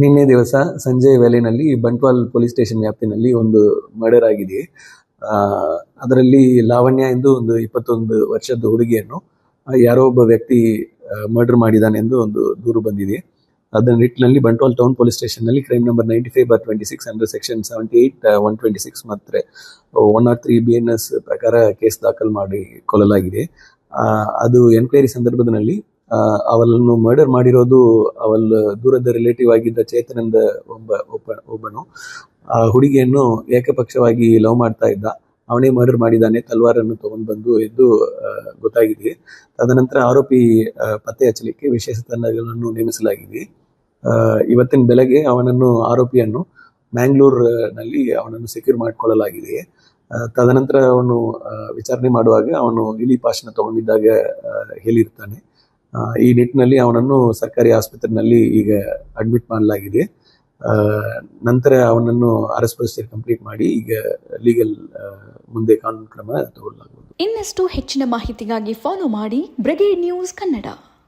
ನಿನ್ನೆ ದಿವಸ ಸಂಜೆ ವೇಳೆಯಲ್ಲಿ ಬಂಟ್ವಾಲ್ ಪೊಲೀಸ್ ಸ್ಟೇಷನ್ ವ್ಯಾಪ್ತಿನಲ್ಲಿ ಒಂದು ಮರ್ಡರ್ ಆಗಿದೆ. ಅದರಲ್ಲಿ ಲಾವಣ್ಯ ಎಂದು ಒಂದು 21 ವರ್ಷದ ಹುಡುಗಿಯನ್ನು ಯಾರೋ ಒಬ್ಬ ವ್ಯಕ್ತಿ ಮರ್ಡರ್ ಮಾಡಿದ್ದಾನೆಂದು ಒಂದು ದೂರು ಬಂದಿದೆ. ಅದರ ನಿಟ್ಟಿನಲ್ಲಿ ಬಂಟ್ವಾಲ್ ಟೌನ್ ಪೊಲೀಸ್ ಸ್ಟೇಷನ್ನಲ್ಲಿ ಕ್ರೈಮ್ ನಂಬರ್ 95/26 ಅಂಡರ್ ಸೆಕ್ಷನ್ 78(126) ಮತ್ತು 103 BNS ಪ್ರಕಾರ ಕೇಸ್ ದಾಖಲು ಮಾಡಿ ಕೊಲ್ಲಲಾಗಿದೆ. ಅದು ಎನ್ಕ್ವೈರಿ ಸಂದರ್ಭದಲ್ಲಿ ಅವಳನ್ನು ಮರ್ಡರ್ ಮಾಡಿರೋದು ಅವಳ ದೂರದ ರಿಲೇಟಿವ್ ಆಗಿದ್ದ ಚೇತನ್ ಎಂದ ಒಬ್ಬನು ಆ ಹುಡುಗಿಯನ್ನು ಏಕಪಕ್ಷವಾಗಿ ಲವ್ ಮಾಡ್ತಾ ಇದ್ದ. ಅವನೇ ಮರ್ಡರ್ ಮಾಡಿದ್ದಾನೆ, ತಲ್ವಾರನ್ನು ತಗೊಂಡು ಬಂದು ಎಂದು ಗೊತ್ತಾಗಿದೆ. ತದನಂತರ ಆರೋಪಿ ಪತ್ತೆ ಹಚ್ಚಲಿಕ್ಕೆ ವಿಶೇಷ ತಂಡಗಳನ್ನು ನೇಮಿಸಲಾಗಿದೆ. ಇವತ್ತಿನ ಬೆಳಗ್ಗೆ ಆರೋಪಿಯನ್ನು ಮ್ಯಾಂಗ್ಳೂರ್ನಲ್ಲಿ ಅವನನ್ನು ಸೆಕ್ಯೂರ್ ಮಾಡಿಕೊಳ್ಳಲಾಗಿದೆ. ತದನಂತರ ಅವನು ವಿಚಾರಣೆ ಮಾಡುವಾಗ ಅವನು ಇಲಿಪಾಶನ ತಗೊಂಡಿದ್ದಾಗ ಹೇಳಿರ್ತಾನೆ. ಈ ನಿಟ್ಟಿನಲ್ಲಿ ಅವನನ್ನು ಸರ್ಕಾರಿ ಆಸ್ಪತ್ರೆಯಲ್ಲಿ ಈಗ ಅಡ್ಮಿಟ್ ಮಾಡಲಾಗಿದೆ. ನಂತರ ಅವನನ್ನು ಅರೆಸ್ಟ್ ಪ್ರೊಸೀಜರ್ ಕಂಪ್ಲೀಟ್ ಮಾಡಿ ಈಗ ಲೀಗಲ್ ಮುಂದೆ ಕಾನೂನು ಕ್ರಮ ತಗೊಳ್ಳಲಾಗುವುದು. ಇನ್ನಷ್ಟು ಹೆಚ್ಚಿನ ಮಾಹಿತಿಗಾಗಿ ಫಾಲೋ ಮಾಡಿ ಬ್ರಿಗೇಡ್ ನ್ಯೂಸ್ ಕನ್ನಡ.